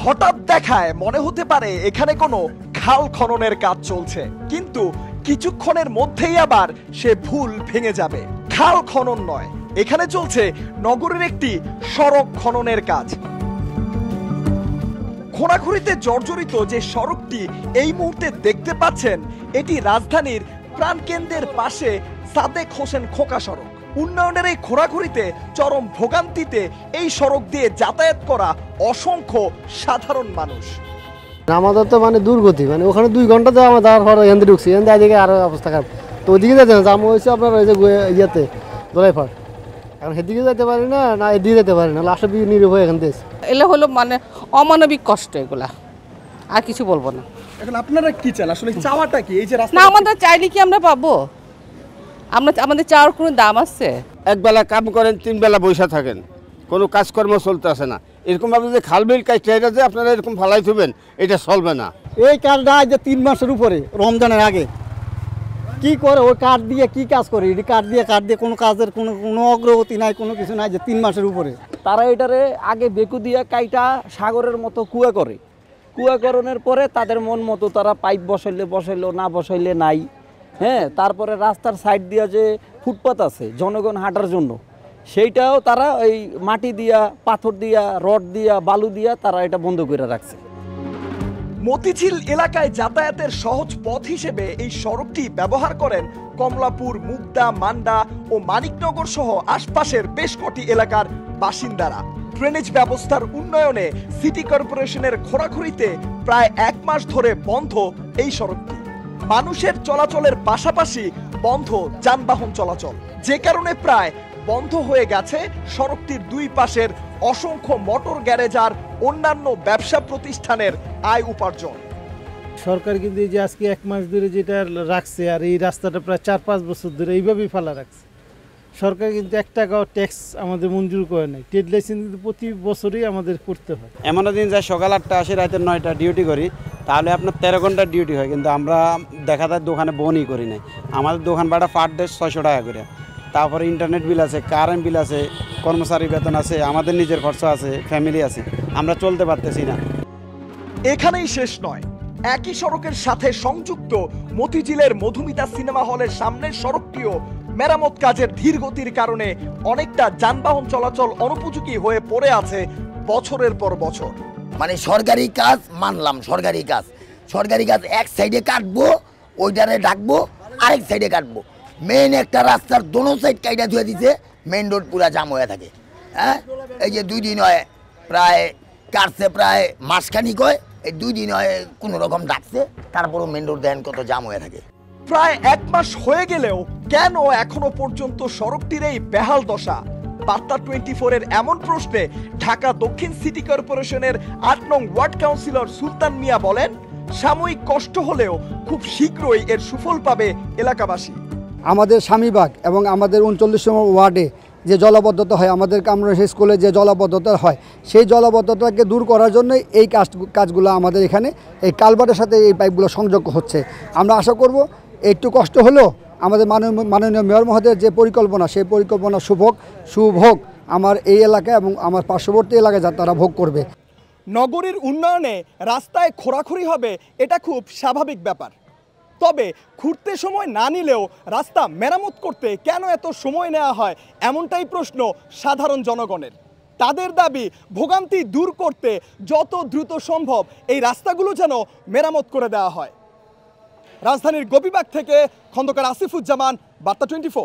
হঠাৎ দেখায় মনে হতে পারে এখানে কোনো খাল খননের কাজ চলছে, কিন্তু কিছুক্ষণের মধ্যেই আবার সে ভুল ভেঙে যাবে। খাল খনন নয়, এখানে চলছে নগরের একটি সড়ক খননের কাজ। খোঁড়াখুড়িতে জর্জরিত যে সড়কটি এই মুহূর্তে দেখতে পাচ্ছেন, এটি রাজধানীর প্রাণকেন্দ্রের পাশে সাদেক হোসেন খোকা সড়ক। উন্নয়নের এই খোঁড়াখুড়িতে চরম ভোগান্তিতে এই সড়ক দিয়ে যাতায়াত করা অসংখ্য সাধারণ মানুষ। আমাদের তো দুর্গতি, ওখানে 2 ঘন্টা তো আমার যাওয়ার পরে এখান ঢুকছি, এদিকে আরো অবস্থা খারাপ। তো ওইদিকে যেতে না, জাম হয়েছে আপনার ওই যে ইয়েতে দোলাইফার, এখন সেদিকে যেতে পারি না, না এদিকে যেতে পারি না, লাস্টে নিরূপ হয়ে এখান থেকে। এগুলো হলো অমানবিক কষ্ট, এগুলা আর কিছু বলবো না। এখন আপনারা কি চান, আসলে চাওয়াটা কি? এই যে রাস্তা না, আমাদের চাইলে কি আমরা পাবো? আমাদের চাওয়ার কোনো দাম আছে? একবেলা কাম করেন, 3 বেলা বৈশা থাকেন, কোনো কাজকর্ম চলতে আসে না। এরকমভাবে যে খালবিল কাজটা, এটা যে আপনারা এরকম ফালাই থুবেন, এটা চলবে না। এই কাজটা যে 3 মাসের উপরে, রমজানের আগে কি করে ওই কাঠ দিয়ে কি কাজ করে? এটি কাঠ দিয়ে কোনো কাজের কোনো অগ্রগতি নাই, কোনো কিছু নাই, যে 3 মাসের উপরে। তারা এটারে আগে বেকু দিয়া কাইটা সাগরের মতো কুয়া করে, কুয়াকরণের পরে তাদের মন মতো তারা পাইপ বসাইলো, না বসাইলে নাই। হ্যাঁ, তারপরে রাস্তার সাইড দিয়া যে ফুটপাত আছে জনগণ হাঁটার জন্য, সেইটাও তারা ওই মাটি দিয়া, পাথর দিয়া, রড দিয়া, বালু দিয়া তারা এটা বন্ধ করে রাখছে। মতিঝিল এলাকায় যাতায়াতের সহজ পথ হিসেবে এই সড়কটি ব্যবহার করেন কমলাপুর, মুগদা, মান্ডা ও মানিকনগর সহ আশপাশের বেশ কটি এলাকার বাসিন্দারা। ড্রেনেজ ব্যবস্থার উন্নয়নে সিটি কর্পোরেশনের খোঁড়াখুড়িতে প্রায় 1 মাস ধরে বন্ধ এই সড়কটি। মানুষের চলাচলের পাশাপাশি বন্ধ যানবাহন চলাচল, যে কারণে প্রায় বন্ধ হয়ে গেছে সড়কটির 2 পাশের অসংখ্য মোটর গ্যারেজ আর অন্যান্য ব্যবসা প্রতিষ্ঠানের আয় উপার্জন। সরকার কিন্তু এই যে আজকে 1 মাস ধরে যেটা রাখছে, আর এই রাস্তাটা প্রায় 4-5 বছর ধরে এইভাবেই ফেলা রাখছে। সরকার কিন্তু 1 টাকাও ট্যাক্স আমাদের মঞ্জুর করে নাই। ট্রেড লাইসেন্স কিন্তু প্রতি বছরই আমাদের করতে হয়। এমন দিন যায় সকাল 8টা আসি, রাতে 9টা ডিউটি করি, তাহলে আপনার 13 ঘন্টার ডিউটি হয়, কিন্তু আমরা দেখা যায় দোকানে বনই করি নাই। আমাদের দোকান ভাড়া পার ডে 600 টাকা করে, তারপরে ইন্টারনেট বিল আছে, কারেন্ট বিল আছে, কর্মচারী বেতন আছে, আমাদের নিজের খরচা আছে, ফ্যামিলি আছে, আমরা চলতে পারতেছি না। এখানেই শেষ নয়, একই সড়কের সাথে সংযুক্ত মতিঝিলের মধুমিতা সিনেমা হলের সামনের সড়কটিও মেরামত কাজের ধীর গতির কারণে অনেকটা যানবাহন চলাচল অনুপযোগী হয়ে পড়ে আছে বছরের পর বছর। সরকারি কাজ মানলাম, সরকারি কাজ এক সাইডে কাটবো, ওইটারে ডাকবো, আরেক সাইডে কাটবো। মেইন একটা রাস্তার দোনো সাইড কাইটা ধুয়ে দিছে, মেইন রোড পুরা জাম হয়ে থাকে। হ্যাঁ, এই যে 2 দিন হয় প্রায় কাটছে, প্রায় মাসখানিক হয়, এই 2 দিন হয় কোনো রকম ডাকছে, তারপরও মেইন রোড দেখেন কত জাম হয়ে থাকে। প্রায় 1 মাস হয়ে গেলেও কেন এখনো পর্যন্ত সড়কটির এই বেহাল দশা? বার্তা 24 এর এমন প্রশ্নে ঢাকা দক্ষিণ সিটি কর্পোরেশনের 8 নং ওয়ার্ড কাউন্সিলর সুলতান মিয়া বলেন, সাময়িক কষ্ট হলেও খুব শীঘ্রই এর সুফল পাবে এলাকাবাসী। আমাদের স্বামীবাগ এবং আমাদের 39 নম্বর ওয়ার্ডে যে জলাবদ্ধতা হয়, আমাদের কামরাশী স্কুলে যে জলাবদ্ধতা হয়, সেই জলাবদ্ধতাকে দূর করার জন্য এই কাজগুলো আমাদের এখানে এই কালভার্টের সাথে এই পাইপগুলো সংযোগ হচ্ছে। আমরা আশা করব একটু কষ্ট হলেও আমাদের মাননীয় মেয়র মহোদয়ের যে পরিকল্পনা, সেই পরিকল্পনা সুভোগ আমার এই এলাকা এবং আমার পার্শ্ববর্তী এলাকায় যা তারা ভোগ করবে। নগরীর উন্নয়নে রাস্তায় খোঁড়াখুড়ি হবে, এটা খুব স্বাভাবিক ব্যাপার। তবে খুঁড়তে সময় না নিলেও রাস্তা মেরামত করতে কেন এত সময় নেওয়া হয়, এমনটাই প্রশ্ন সাধারণ জনগণের। তাদের দাবি, ভোগান্তি দূর করতে যত দ্রুত সম্ভব এই রাস্তাগুলো যেন মেরামত করে দেওয়া হয়। রাজধানীর গোপীবাগ থেকে খন্দকার আসিফুজ্জামান, বার্তা 24।